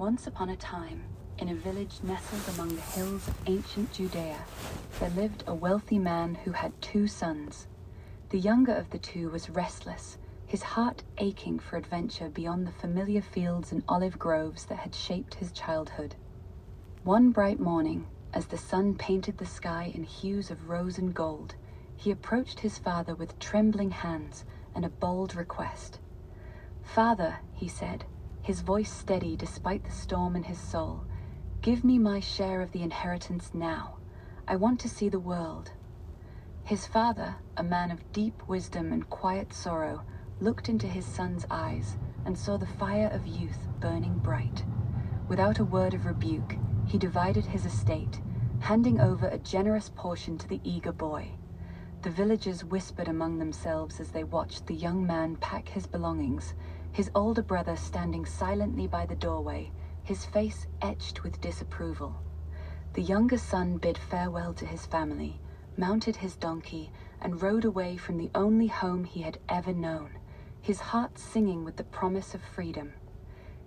Once upon a time, in a village nestled among the hills of ancient Judea, there lived a wealthy man who had two sons. The younger of the two was restless, his heart aching for adventure beyond the familiar fields and olive groves that had shaped his childhood. One bright morning, as the sun painted the sky in hues of rose and gold, he approached his father with trembling hands and a bold request. "Father," he said, his voice steady despite the storm in his soul, "give me my share of the inheritance now. I want to see the world." His father, a man of deep wisdom and quiet sorrow, looked into his son's eyes and saw the fire of youth burning bright. Without a word of rebuke, he divided his estate, handing over a generous portion to the eager boy. The villagers whispered among themselves as they watched the young man pack his belongings, his older brother standing silently by the doorway, his face etched with disapproval. The younger son bid farewell to his family, mounted his donkey, and rode away from the only home he had ever known, his heart singing with the promise of freedom.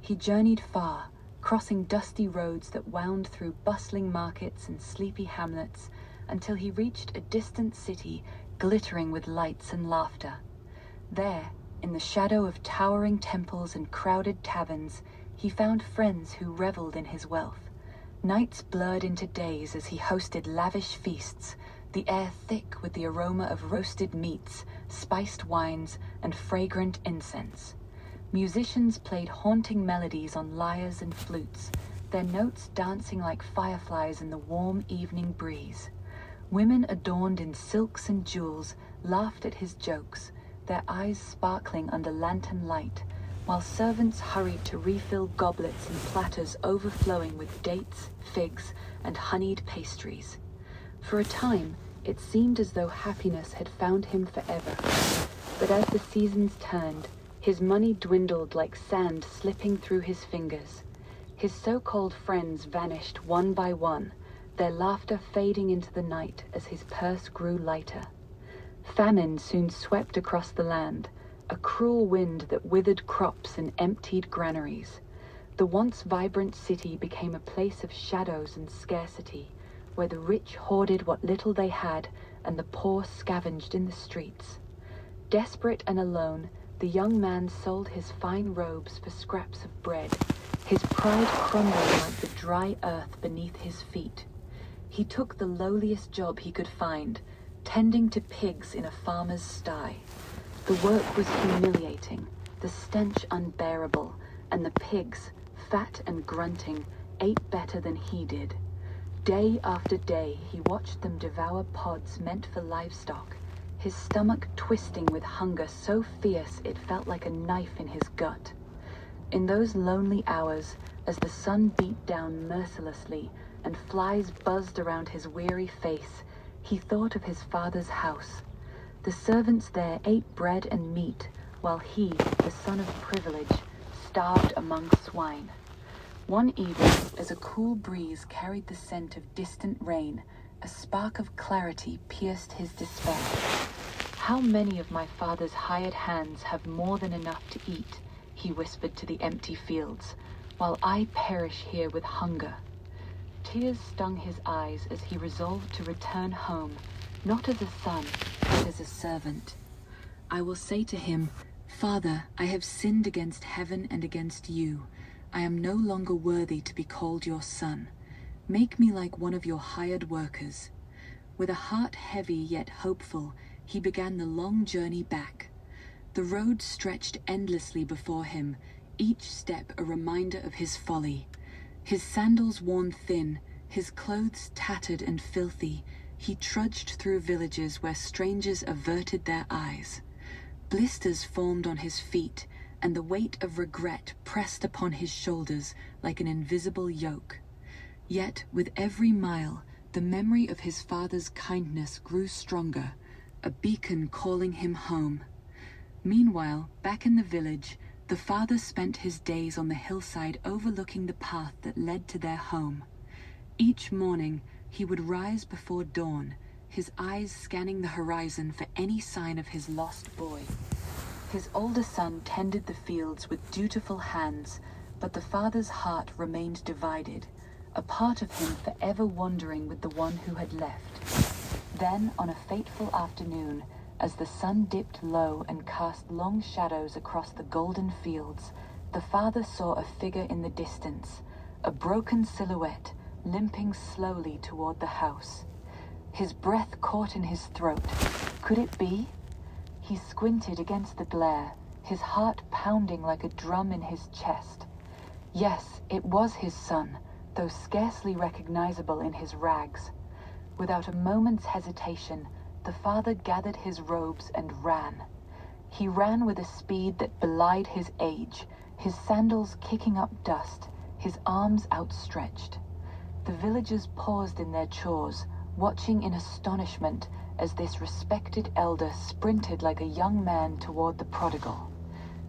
He journeyed far, crossing dusty roads that wound through bustling markets and sleepy hamlets, until he reached a distant city glittering with lights and laughter. There, in the shadow of towering temples and crowded taverns, he found friends who reveled in his wealth. Nights blurred into days as he hosted lavish feasts, the air thick with the aroma of roasted meats, spiced wines, and fragrant incense. Musicians played haunting melodies on lyres and flutes, their notes dancing like fireflies in the warm evening breeze. Women adorned in silks and jewels laughed at his jokes, their eyes sparkling under lantern light, while servants hurried to refill goblets and platters overflowing with dates, figs, and honeyed pastries. For a time, it seemed as though happiness had found him forever. But as the seasons turned, his money dwindled like sand slipping through his fingers. His so-called friends vanished one by one, their laughter fading into the night as his purse grew lighter. Famine soon swept across the land, a cruel wind that withered crops and emptied granaries. The once vibrant city became a place of shadows and scarcity, where the rich hoarded what little they had and the poor scavenged in the streets. Desperate and alone, the young man sold his fine robes for scraps of bread, his pride crumbling like the dry earth beneath his feet. He took the lowliest job he could find, tending to pigs in a farmer's sty. The work was humiliating, the stench unbearable, and the pigs, fat and grunting, ate better than he did. Day after day, he watched them devour pods meant for livestock, his stomach twisting with hunger so fierce it felt like a knife in his gut. In those lonely hours, as the sun beat down mercilessly and flies buzzed around his weary face, he thought of his father's house. The servants there ate bread and meat, while he, the son of privilege, starved among swine. One evening, as a cool breeze carried the scent of distant rain, a spark of clarity pierced his despair. "How many of my father's hired hands have more than enough to eat?" he whispered to the empty fields, "while I perish here with hunger." Tears stung his eyes as he resolved to return home, not as a son, but as a servant. "I will say to him, 'Father, I have sinned against heaven and against you. I am no longer worthy to be called your son. Make me like one of your hired workers.'" With a heart heavy yet hopeful, he began the long journey back. The road stretched endlessly before him, each step a reminder of his folly. His sandals worn thin, his clothes tattered and filthy, he trudged through villages where strangers averted their eyes. Blisters formed on his feet, and the weight of regret pressed upon his shoulders like an invisible yoke. Yet, with every mile, the memory of his father's kindness grew stronger, a beacon calling him home. Meanwhile, back in the village, the father spent his days on the hillside overlooking the path that led to their home. Each morning, he would rise before dawn, his eyes scanning the horizon for any sign of his lost boy. His older son tended the fields with dutiful hands, But the father's heart remained divided, a part of him forever wandering with the one who had left. Then, on a fateful afternoon, as the sun dipped low and cast long shadows across the golden fields, the father saw a figure in the distance, a broken silhouette, limping slowly toward the house. His breath caught in his throat. Could it be? He squinted against the glare, his heart pounding like a drum in his chest. Yes, it was his son, though scarcely recognizable in his rags. Without a moment's hesitation, the father gathered his robes and ran. He ran with a speed that belied his age, his sandals kicking up dust, his arms outstretched. The villagers paused in their chores, watching in astonishment as this respected elder sprinted like a young man toward the prodigal.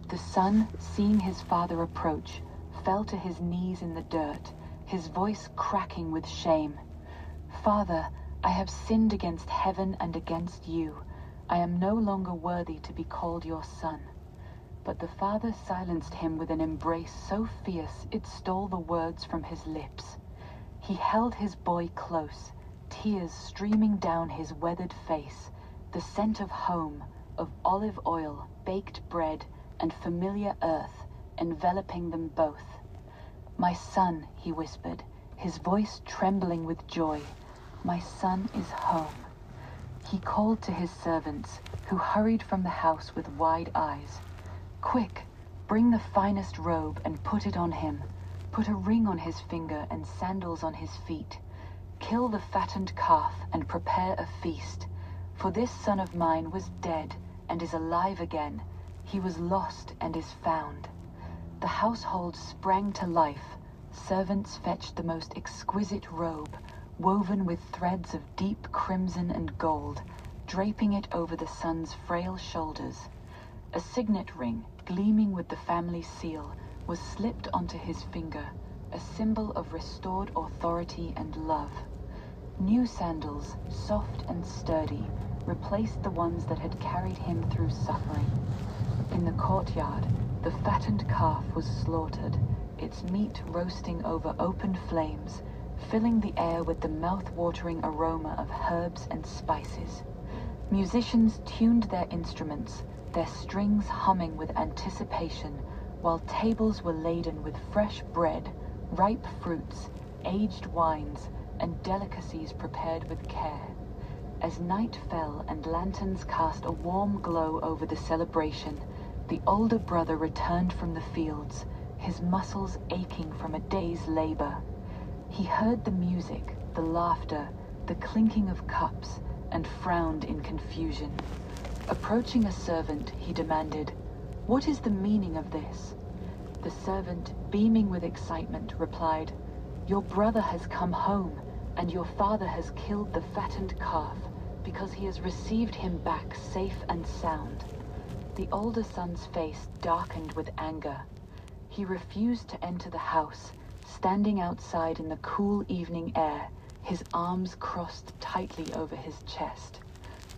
The son, seeing his father approach, fell to his knees in the dirt, his voice cracking with shame. "Father, I have sinned against heaven and against you. I am no longer worthy to be called your son." But the father silenced him with an embrace so fierce it stole the words from his lips. He held his boy close, tears streaming down his weathered face, the scent of home, of olive oil, baked bread, and familiar earth enveloping them both. "My son," he whispered, his voice trembling with joy, "my son is home." He called to his servants, who hurried from the house with wide eyes. "Quick, bring the finest robe and put it on him. Put a ring on his finger and sandals on his feet. Kill the fattened calf and prepare a feast. For this son of mine was dead and is alive again. He was lost and is found." The household sprang to life. Servants fetched the most exquisite robe, woven with threads of deep crimson and gold, draping it over the son's frail shoulders. A signet ring, gleaming with the family seal, was slipped onto his finger, a symbol of restored authority and love. New sandals, soft and sturdy, replaced the ones that had carried him through suffering. In the courtyard, the fattened calf was slaughtered, its meat roasting over open flames, filling the air with the mouth-watering aroma of herbs and spices. Musicians tuned their instruments, their strings humming with anticipation, while tables were laden with fresh bread, ripe fruits, aged wines, and delicacies prepared with care. As night fell and lanterns cast a warm glow over the celebration, the older brother returned from the fields, his muscles aching from a day's labor. He heard the music, the laughter, the clinking of cups, and frowned in confusion. Approaching a servant, he demanded, "What is the meaning of this?" The servant, beaming with excitement, replied, "Your brother has come home, and your father has killed the fattened calf, because he has received him back safe and sound." The older son's face darkened with anger. He refused to enter the house, standing outside in the cool evening air, his arms crossed tightly over his chest.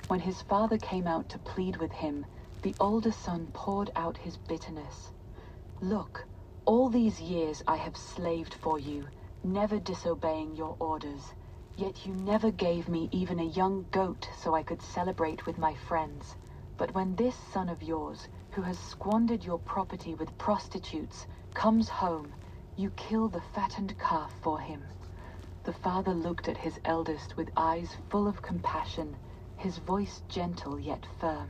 When his father came out to plead with him, the older son poured out his bitterness. "Look, all these years I have slaved for you, never disobeying your orders. Yet you never gave me even a young goat so I could celebrate with my friends. But when this son of yours, who has squandered your property with prostitutes, comes home, you kill the fattened calf for him." The father looked at his eldest with eyes full of compassion, his voice gentle yet firm.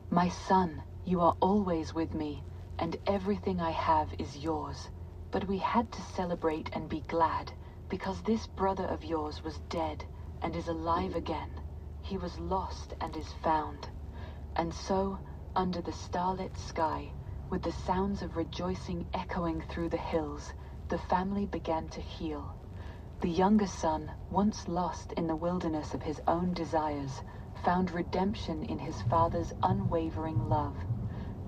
"My son, you are always with me, and everything I have is yours. But we had to celebrate and be glad, because this brother of yours was dead and is alive again. He was lost and is found." And so, under the starlit sky, with the sounds of rejoicing echoing through the hills, the family began to heal. The younger son, once lost in the wilderness of his own desires, found redemption in his father's unwavering love.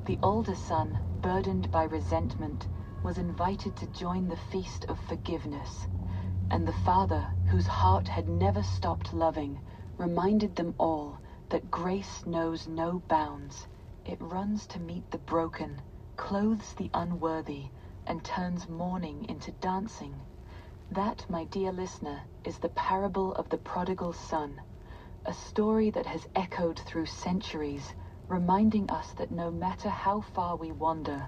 The older son, burdened by resentment, was invited to join the feast of forgiveness. And the father, whose heart had never stopped loving, reminded them all that grace knows no bounds. It runs to meet the broken, clothes the unworthy, and turns mourning into dancing. That, my dear listener, is the parable of the prodigal son, a story that has echoed through centuries, reminding us that no matter how far we wander,